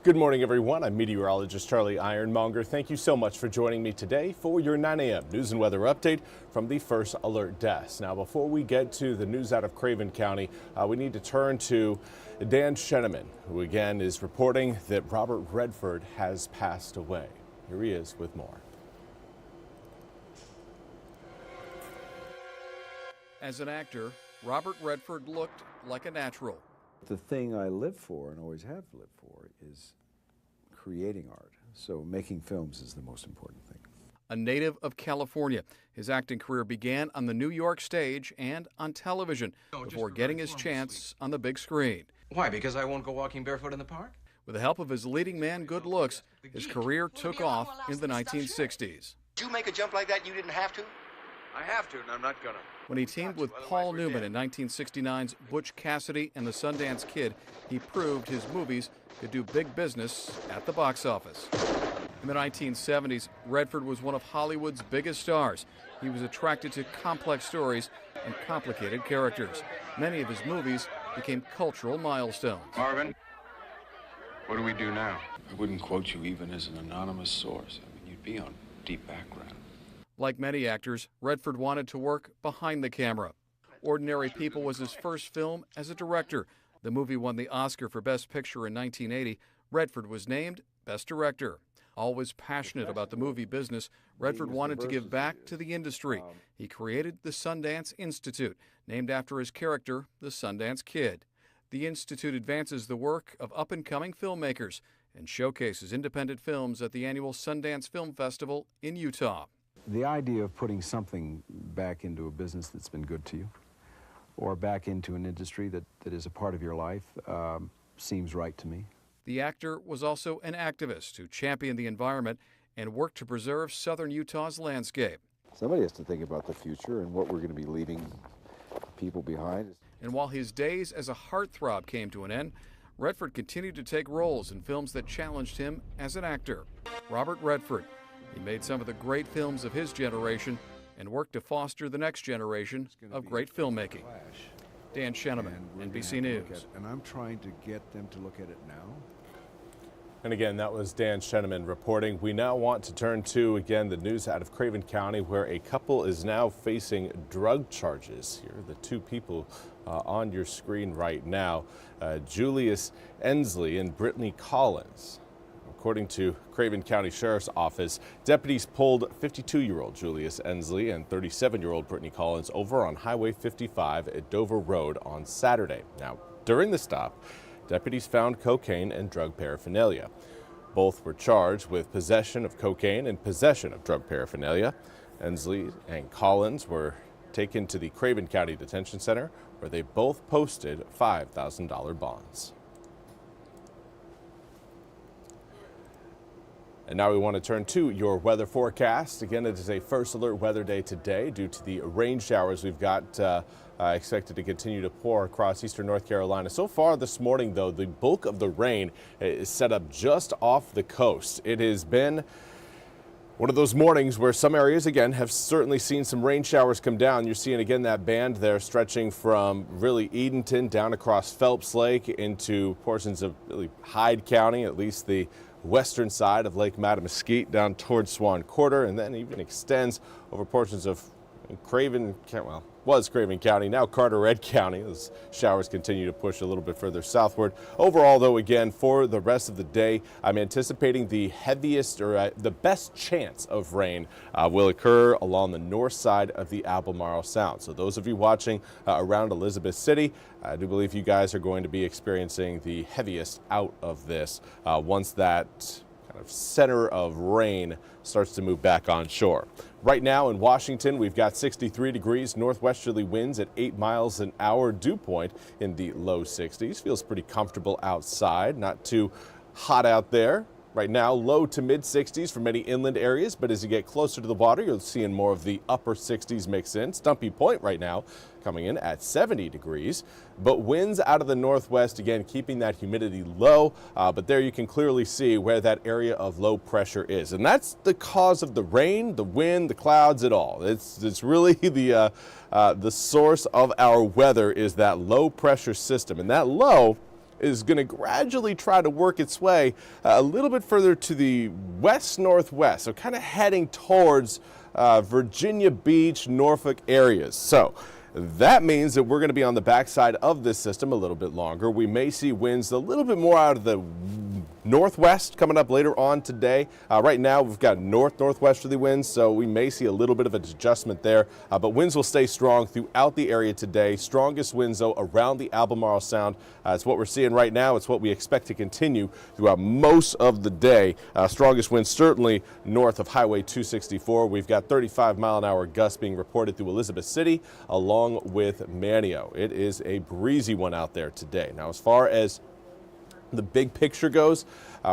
Good morning, everyone. I'm meteorologist Charlie Ironmonger. Thank you so much for joining me today for your 9 a.m. news and weather update from the First Alert Desk. Now, before we get to the news out of Craven County, we need to turn to Dan Sheneman, who again is reporting that Robert Redford has passed away. Here he is with more. As an actor, Robert Redford looked like a natural. The thing I live for and always have lived for is creating art. So making films is the most important thing. A native of California, his acting career began on the New York stage and on television before getting his chance on the big screen. Why? Because I won't go walking barefoot in the park? With the help of his leading man, good looks, his career took off in the 1960s. Did you make a jump like that you didn't have to? I have to, and I'm not gonna. When he teamed with Paul Newman in 1969's Butch Cassidy and the Sundance Kid, he proved his movies could do big business at the box office. In the 1970s, Redford was one of Hollywood's biggest stars. He was attracted to complex stories and complicated characters. Many of his movies became cultural milestones. Marvin, what do we do now? I wouldn't quote you even as an anonymous source. I mean, you'd be on deep background. Like many actors, Redford wanted to work behind the camera. Ordinary People was his first film as a director. The movie won the Oscar for Best Picture in 1980. Redford was named Best Director. Always passionate about the movie business, Redford wanted to give back to the industry. He created the Sundance Institute, named after his character, the Sundance Kid. The Institute advances the work of up-and-coming filmmakers and showcases independent films at the annual Sundance Film Festival in Utah. The idea of putting something back into a business that's been good to you, or back into an industry that is a part of your life, seems right to me. The actor was also an activist who championed the environment and worked to preserve southern Utah's landscape. Somebody has to think about the future and what we're going to be leaving people behind. And while his days as a heartthrob came to an end, Redford continued to take roles in films that challenged him as an actor. Robert Redford. He made some of the great films of his generation and worked to foster the next generation of great filmmaking. Dan Sheneman, NBC News. And I'm trying to get them to look at it now. And again, that was Dan Sheneman reporting. We now want to turn to, again, the news out of Craven County, where a couple is now facing drug charges. Here are the two people on your screen right now, Julius Ensley and Brittany Collins. According to Craven County Sheriff's Office, deputies pulled 52-year-old Julius Ensley and 37-year-old Brittany Collins over on Highway 55 at Dover Road on Saturday. Now, during the stop, deputies found cocaine and drug paraphernalia. Both were charged with possession of cocaine and possession of drug paraphernalia. Ensley and Collins were taken to the Craven County Detention Center, where they both posted $5,000 bonds. And now we want to turn to your weather forecast. Again, it is a first alert weather day today due to the rain showers we've got expected to continue to pour across eastern North Carolina. So far this morning, though, the bulk of the rain is set up just off the coast. It has been one of those mornings where some areas, again, have certainly seen some rain showers come down. You're seeing, again, that band there stretching from really Edenton down across Phelps Lake into portions of really Hyde County, at least the western side of Lake Mattamuskeet down towards Swan Quarter, and then even extends over portions of Craven County, now Carteret County. Those showers continue to push a little bit further southward. Overall, though, again, for the rest of the day, I'm anticipating the heaviest or the best chance of rain will occur along the north side of the Albemarle Sound. So those of you watching around Elizabeth City, I do believe you guys are going to be experiencing the heaviest out of this once that kind of center of rain starts to move back on shore. Right now in Washington, we've got 63 degrees, northwesterly winds at 8 miles an hour, dew point in the low 60s. Feels pretty comfortable outside, not too hot out there. Right now, low to mid 60s for many inland areas, but as you get closer to the water, you're seeing more of the upper 60s mix in. Stumpy Point right now coming in at 70 degrees, but winds out of the northwest, again, keeping that humidity low, but there you can clearly see where that area of low pressure is. And that's the cause of the rain, the wind, the clouds, it all. It's really the source of our weather is that low pressure system, and that low is going to gradually try to work its way a little bit further to the west-northwest, so kind of heading towards Virginia Beach, Norfolk areas. So that means that we're going to be on the backside of this system a little bit longer. We may see winds a little bit more out of the northwest coming up later on today. Right now we've got northwesterly winds, so we may see a little bit of an adjustment there, but winds will stay strong throughout the area today. Strongest winds though around the Albemarle Sound. It's what we're seeing right now. It's what we expect to continue throughout most of the day. Strongest winds certainly north of Highway 264. We've got 35-mile-an-hour gusts being reported through Elizabeth City along with Manteo. It is a breezy one out there today. Now, as far as the big picture goes,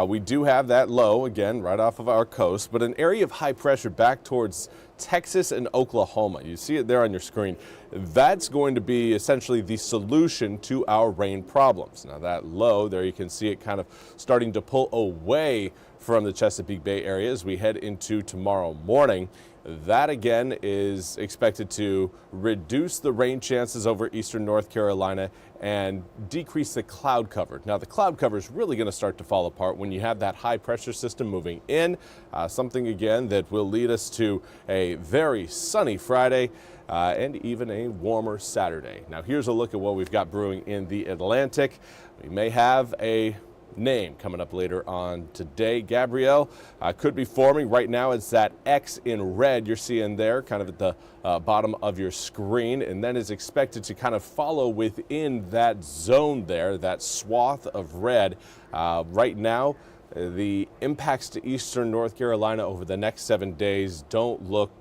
we do have that low, again, right off of our coast, but an area of high pressure back towards Texas and Oklahoma. You see it there on your screen. That's going to be essentially the solution to our rain problems. Now, that low, there you can see it kind of starting to pull away from the Chesapeake Bay area as we head into tomorrow morning. That again is expected to reduce the rain chances over eastern North Carolina and decrease the cloud cover. Now, the cloud cover is really going to start to fall apart when you have that high pressure system moving in, something again that will lead us to a very sunny Friday and even a warmer Saturday. Now, here's a look at what we've got brewing in the Atlantic. We may have a name coming up later on today. Gabrielle could be forming. Right now it's that X in red you're seeing there kind of at the bottom of your screen, and then is expected to kind of follow within that zone there, that swath of red. Right now the impacts to eastern North Carolina over the next 7 days don't look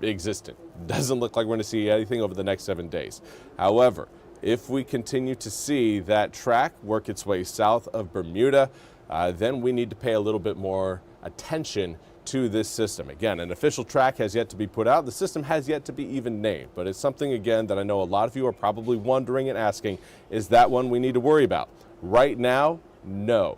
existent. Doesn't look like we're going to see anything over the next 7 days. However, if we continue to see that track work its way south of Bermuda, then we need to pay a little bit more attention to this system. Again, an official track has yet to be put out. The system has yet to be even named, but it's something, again, that I know a lot of you are probably wondering and asking, is that one we need to worry about? Right now, no.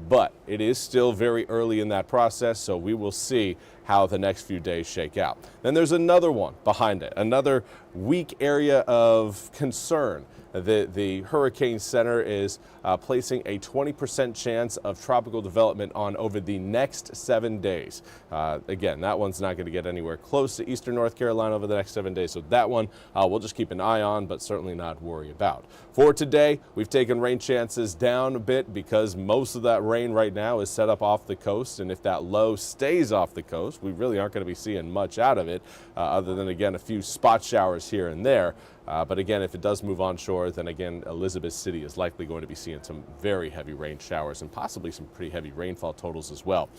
But it is still very early in that process, so we will see how the next few days shake out. Then there's another one behind it, another weak area of concern. The Hurricane Center is placing a 20% chance of tropical development on over the next 7 days. Again, that one's not going to get anywhere close to eastern North Carolina over the next 7 days, so that one we'll just keep an eye on, but certainly not worry about. For today, we've taken rain chances down a bit because most of that rain right now is set up off the coast, and if that low stays off the coast, we really aren't going to be seeing much out of it other than, again, a few spot showers here and there. But again, if it does move onshore, then again, Elizabeth City is likely going to be seeing some very heavy rain showers and possibly some pretty heavy rainfall totals as well.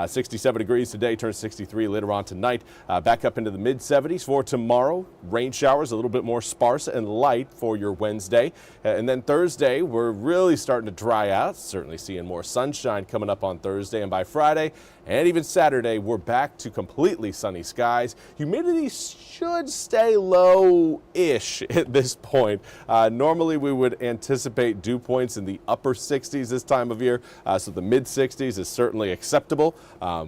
67 degrees today, turns 63 later on tonight. Back up into the mid-70s for tomorrow. Rain showers a little bit more sparse and light for your Wednesday. And then Thursday, we're really starting to dry out. Certainly seeing more sunshine coming up on Thursday. And by Friday and even Saturday, we're back to completely sunny skies. Humidity should stay low-ish at this point. Normally we would anticipate dew points in the upper 60s this time of year, so the mid 60s is certainly acceptable.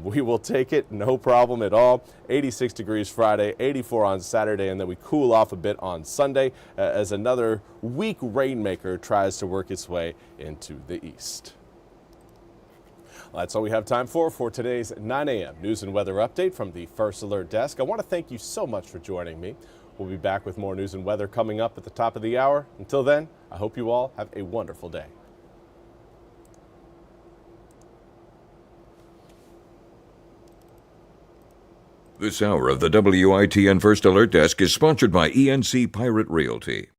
We will take it, no problem at all. 86 degrees Friday, 84 on Saturday, and then we cool off a bit on Sunday as another weak rainmaker tries to work its way into the east. Well, that's all we have time for today's 9 a.m. news and weather update from the First Alert Desk. I want to thank you so much for joining me. We'll be back with more news and weather coming up at the top of the hour. Until then, I hope you all have a wonderful day. This hour of the WITN First Alert Desk is sponsored by ENC Pirate Realty.